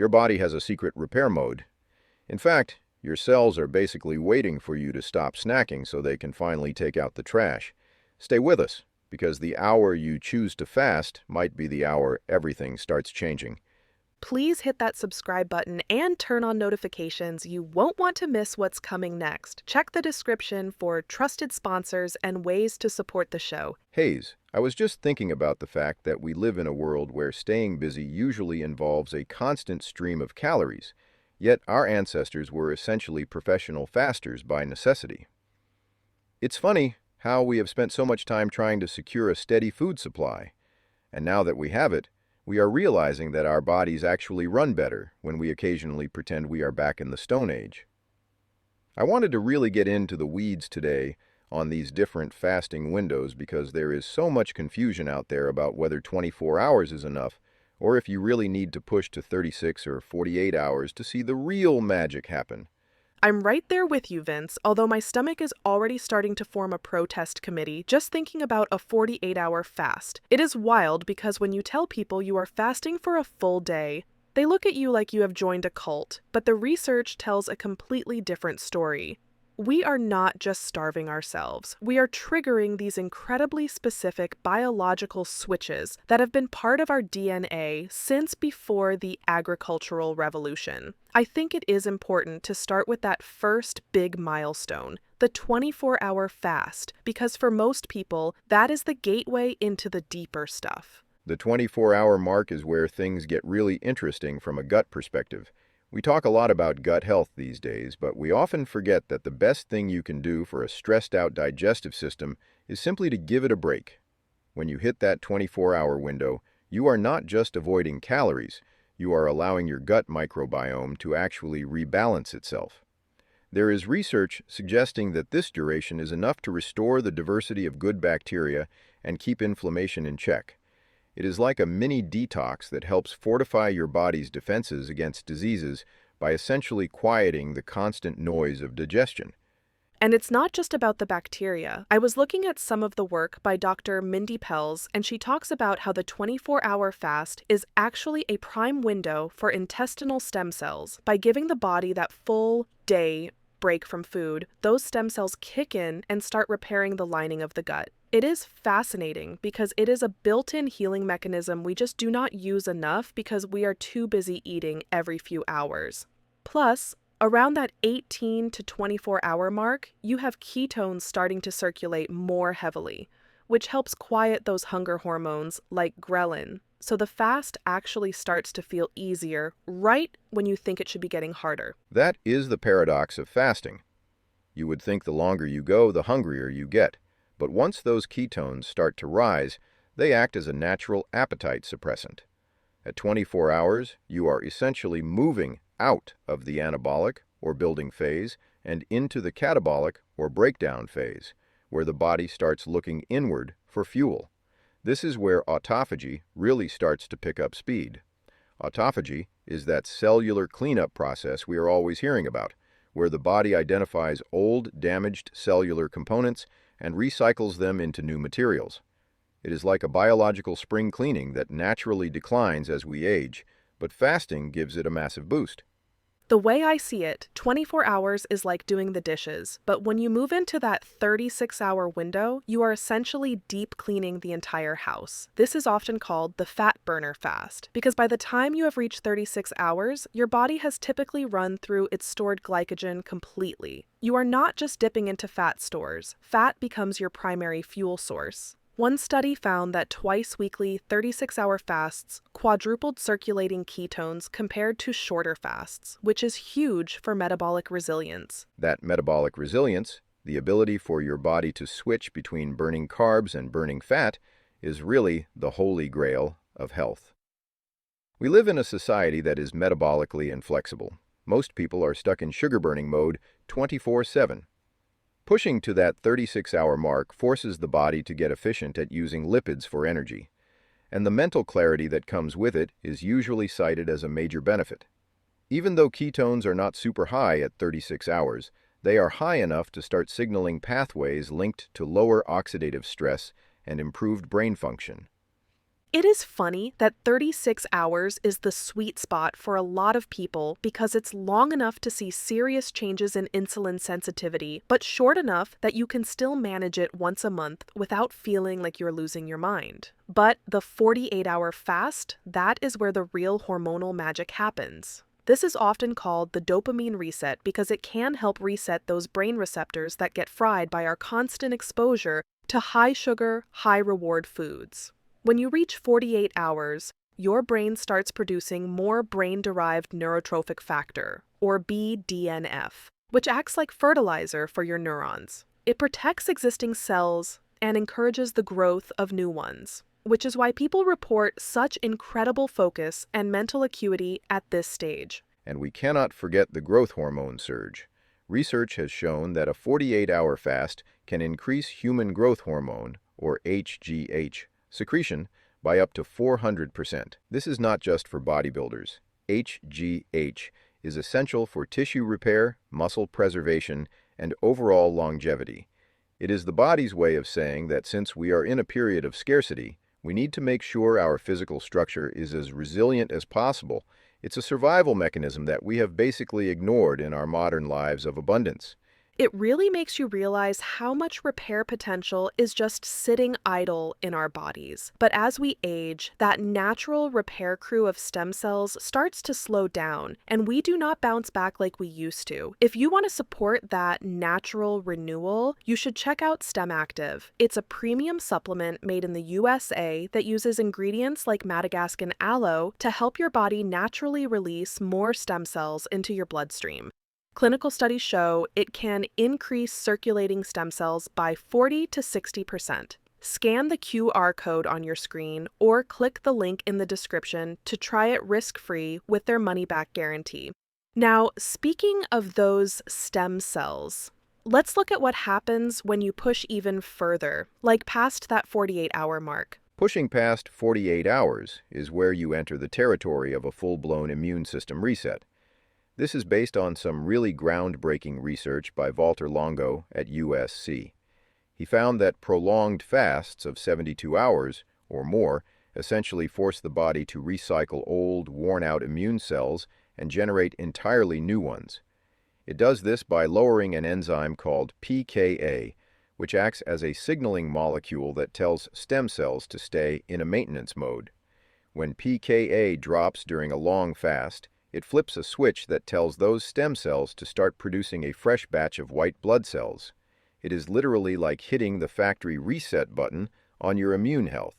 your body has a secret repair mode. In fact, your cells are basically waiting for you to stop snacking so they can finally take out the trash. Stay with us, because the hour you choose to fast might be the hour everything starts changing. Please hit that subscribe button and turn on notifications. You won't want to miss what's coming next. Check the description for trusted sponsors and ways to support the show. Hayes, I was just thinking about the fact that we live in a world where staying busy usually involves a constant stream of calories, yet our ancestors were essentially professional fasters by necessity. It's funny how we have spent so much time trying to secure a steady food supply, and now that we have it, we are realizing that our bodies actually run better when we occasionally pretend we are back in the Stone Age. I wanted to really get into the weeds today on these different fasting windows because there is so much confusion out there about whether 24 hours is enough or if you really need to push to 36 or 48 hours to see the real magic happen. I'm right there with you, Vince, although my stomach is already starting to form a protest committee just thinking about a 48-hour fast. It is wild because when you tell people you are fasting for a full day, they look at you like you have joined a cult, but the research tells a completely different story. We are not just starving ourselves. We are triggering these incredibly specific biological switches that have been part of our DNA since before the agricultural revolution. I think it is important to start with that first big milestone, the 24-hour fast, because for most people, that is the gateway into the deeper stuff. The 24-hour mark is where things get really interesting from a gut perspective. We talk a lot about gut health these days, but we often forget that the best thing you can do for a stressed-out digestive system is simply to give it a break. When you hit that 24-hour window, you are not just avoiding calories, you are allowing your gut microbiome to actually rebalance itself. There is research suggesting that this duration is enough to restore the diversity of good bacteria and keep inflammation in check. It is like a mini detox that helps fortify your body's defenses against diseases by essentially quieting the constant noise of digestion. And it's not just about the bacteria. I was looking at some of the work by Dr. Mindy Pelz, and she talks about how the 24-hour fast is actually a prime window for intestinal stem cells. By giving the body that full day break from food, those stem cells kick in and start repairing the lining of the gut. It is fascinating because it is a built-in healing mechanism we just do not use enough because we are too busy eating every few hours. Plus, around that 18 to 24-hour mark, you have ketones starting to circulate more heavily, which helps quiet those hunger hormones like ghrelin. So the fast actually starts to feel easier right when you think it should be getting harder. That is the paradox of fasting. You would think the longer you go, the hungrier you get. But once those ketones start to rise, they act as a natural appetite suppressant. At 24 hours, you are essentially moving out of the anabolic, or building phase, and into the catabolic, or breakdown phase, where the body starts looking inward for fuel. This is where autophagy really starts to pick up speed. Autophagy is that cellular cleanup process we are always hearing about, where the body identifies old, damaged cellular components and recycles them into new materials. It is like a biological spring cleaning that naturally declines as we age, but fasting gives it a massive boost. The way I see it, 24 hours is like doing the dishes, but when you move into that 36-hour window, you are essentially deep cleaning the entire house. This is often called the fat burner fast, because by the time you have reached 36 hours, your body has typically run through its stored glycogen completely. You are not just dipping into fat stores. Fat becomes your primary fuel source. One study found that twice-weekly 36-hour fasts quadrupled circulating ketones compared to shorter fasts, which is huge for metabolic resilience. That metabolic resilience, the ability for your body to switch between burning carbs and burning fat, is really the holy grail of health. We live in a society that is metabolically inflexible. Most people are stuck in sugar-burning mode 24/7. Pushing to that 36-hour mark forces the body to get efficient at using lipids for energy, and the mental clarity that comes with it is usually cited as a major benefit. Even though ketones are not super high at 36 hours, they are high enough to start signaling pathways linked to lower oxidative stress and improved brain function. It is funny that 36 hours is the sweet spot for a lot of people because it's long enough to see serious changes in insulin sensitivity, but short enough that you can still manage it once a month without feeling like you're losing your mind. But the 48-hour fast, that is where the real hormonal magic happens. This is often called the dopamine reset because it can help reset those brain receptors that get fried by our constant exposure to high-sugar, high-reward foods. When you reach 48 hours, your brain starts producing more brain-derived neurotrophic factor, or BDNF, which acts like fertilizer for your neurons. It protects existing cells and encourages the growth of new ones, which is why people report such incredible focus and mental acuity at this stage. And we cannot forget the growth hormone surge. Research has shown that a 48-hour fast can increase human growth hormone, or HGH, secretion by up to 400%. This is not just for bodybuilders. HGH is essential for tissue repair, muscle preservation, and overall longevity. It is the body's way of saying that since we are in a period of scarcity, we need to make sure our physical structure is as resilient as possible. It's a survival mechanism that we have basically ignored in our modern lives of abundance. It really makes you realize how much repair potential is just sitting idle in our bodies. But as we age, that natural repair crew of stem cells starts to slow down, and we do not bounce back like we used to. If you want to support that natural renewal, you should check out Stem Active. It's a premium supplement made in the USA that uses ingredients like Madagascan aloe to help your body naturally release more stem cells into your bloodstream. Clinical studies show it can increase circulating stem cells by 40 to 60%. Scan the QR code on your screen or click the link in the description to try it risk-free with their money-back guarantee. Now, speaking of those stem cells, let's look at what happens when you push even further, like past that 48-hour mark. Pushing past 48 hours is where you enter the territory of a full-blown immune system reset. This is based on some really groundbreaking research by Walter Longo at USC. He found that prolonged fasts of 72 hours or more essentially force the body to recycle old, worn-out immune cells and generate entirely new ones. It does this by lowering an enzyme called pKa, which acts as a signaling molecule that tells stem cells to stay in a maintenance mode. When pKa drops during a long fast, it flips a switch that tells those stem cells to start producing a fresh batch of white blood cells. It is literally like hitting the factory reset button on your immune health.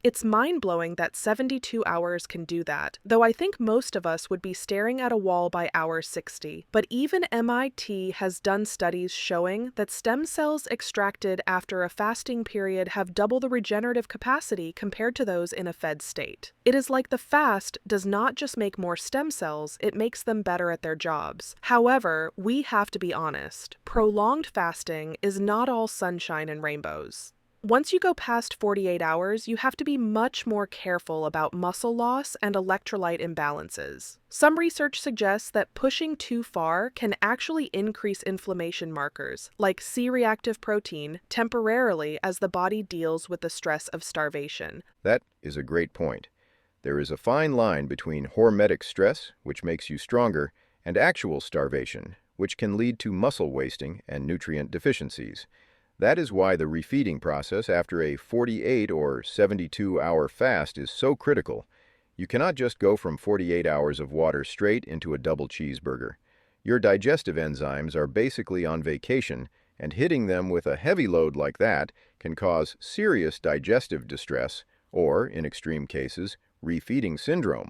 It's mind-blowing that 72 hours can do that, though I think most of us would be staring at a wall by hour 60. But even MIT has done studies showing that stem cells extracted after a fasting period have double the regenerative capacity compared to those in a fed state. It is like the fast does not just make more stem cells, it makes them better at their jobs. However, we have to be honest. Prolonged fasting is not all sunshine and rainbows. Once you go past 48 hours, you have to be much more careful about muscle loss and electrolyte imbalances. Some research suggests that pushing too far can actually increase inflammation markers, like C-reactive protein, temporarily as the body deals with the stress of starvation. That is a great point. There is a fine line between hormetic stress, which makes you stronger, and actual starvation, which can lead to muscle wasting and nutrient deficiencies. That is why the refeeding process after a 48 or 72-hour fast is so critical. You cannot just go from 48 hours of water straight into a double cheeseburger. Your digestive enzymes are basically on vacation, and hitting them with a heavy load like that can cause serious digestive distress or, in extreme cases, refeeding syndrome.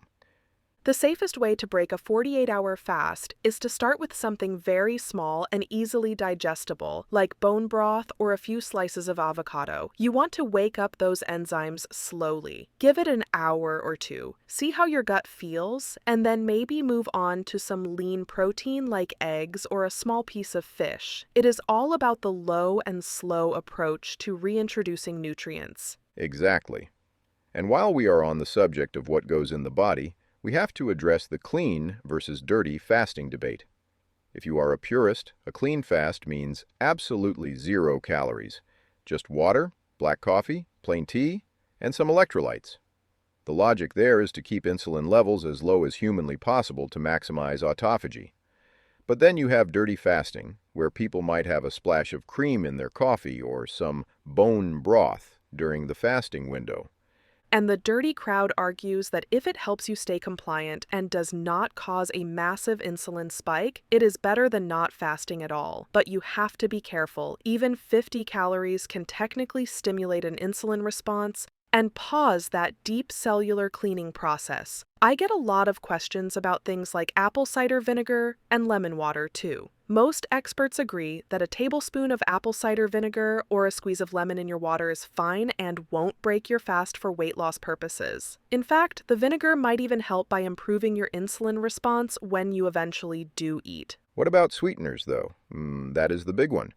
The safest way to break a 48-hour fast is to start with something very small and easily digestible, like bone broth or a few slices of avocado. You want to wake up those enzymes slowly. Give it an hour or two. See how your gut feels, and then maybe move on to some lean protein like eggs or a small piece of fish. It is all about the low and slow approach to reintroducing nutrients. Exactly. And while we are on the subject of what goes in the body, we have to address the clean versus dirty fasting debate. If you are a purist, a clean fast means absolutely 0 calories. Just water, black coffee, plain tea, and some electrolytes. The logic there is to keep insulin levels as low as humanly possible to maximize autophagy. But then you have dirty fasting, where people might have a splash of cream in their coffee or some bone broth during the fasting window. And the dirty crowd argues that if it helps you stay compliant and does not cause a massive insulin spike, it is better than not fasting at all. But you have to be careful. Even 50 calories can technically stimulate an insulin response and pause that deep cellular cleaning process. I get a lot of questions about things like apple cider vinegar and lemon water too. Most experts agree that a tablespoon of apple cider vinegar or a squeeze of lemon in your water is fine and won't break your fast for weight loss purposes. In fact, the vinegar might even help by improving your insulin response when you eventually do eat. What about sweeteners, though? That is the big one.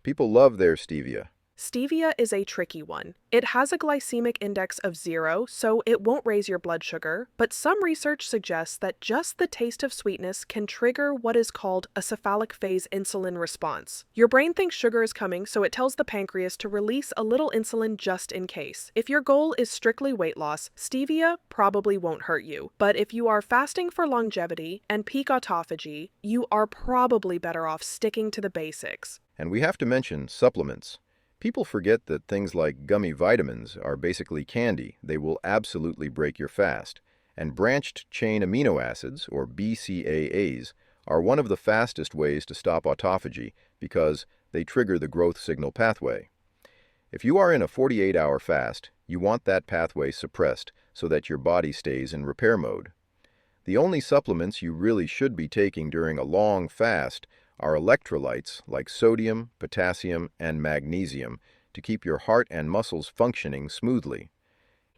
People love their stevia. Stevia is a tricky one. It has a glycemic index of 0, so it won't raise your blood sugar, but some research suggests that just the taste of sweetness can trigger what is called a cephalic phase insulin response. Your brain thinks sugar is coming, so it tells the pancreas to release a little insulin just in case. If your goal is strictly weight loss, stevia probably won't hurt you. But if you are fasting for longevity and peak autophagy, you are probably better off sticking to the basics. And we have to mention supplements. People forget that things like gummy vitamins are basically candy. They will absolutely break your fast. And branched-chain amino acids, or BCAAs, are one of the fastest ways to stop autophagy because they trigger the growth signal pathway. If you are in a 48-hour fast, you want that pathway suppressed so that your body stays in repair mode. The only supplements you really should be taking during a long fast are electrolytes like sodium, potassium, and magnesium to keep your heart and muscles functioning smoothly.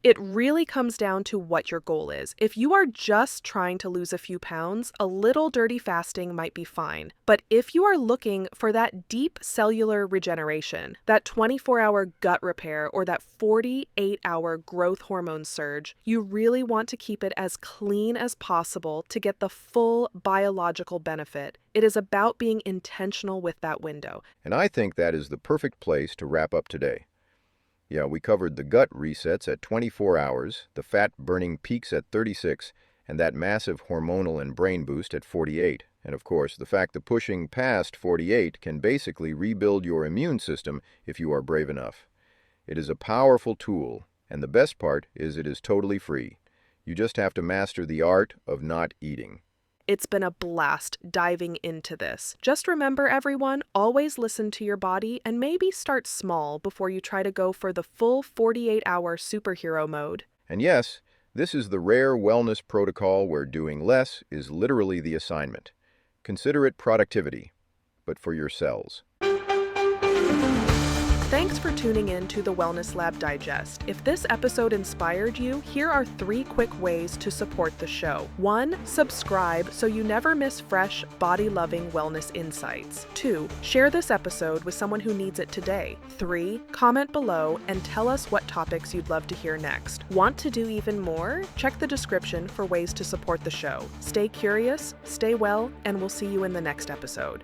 It really comes down to what your goal is. If you are just trying to lose a few pounds, a little dirty fasting might be fine. But if you are looking for that deep cellular regeneration, that 24-hour gut repair, or that 48-hour growth hormone surge, you really want to keep it as clean as possible to get the full biological benefit. It is about being intentional with that window. And I think that is the perfect place to wrap up today. Yeah, we covered the gut resets at 24 hours, the fat-burning peaks at 36, and that massive hormonal and brain boost at 48. And of course, the fact that pushing past 48 can basically rebuild your immune system if you are brave enough. It is a powerful tool, and the best part is it is totally free. You just have to master the art of not eating. It's been a blast diving into this. Just remember, everyone, always listen to your body and maybe start small before you try to go for the full 48-hour superhero mode. And yes, this is the rare wellness protocol where doing less is literally the assignment. Consider it productivity, but for your cells. Thanks for tuning in to the Wellness Lab Digest. If this episode inspired you, here are 3 quick ways to support the show. 1. Subscribe so you never miss fresh, body-loving wellness insights. 2. Share this episode with someone who needs it today. 3. Comment below and tell us what topics you'd love to hear next. Want to do even more? Check the description for ways to support the show. Stay curious, stay well, and we'll see you in the next episode.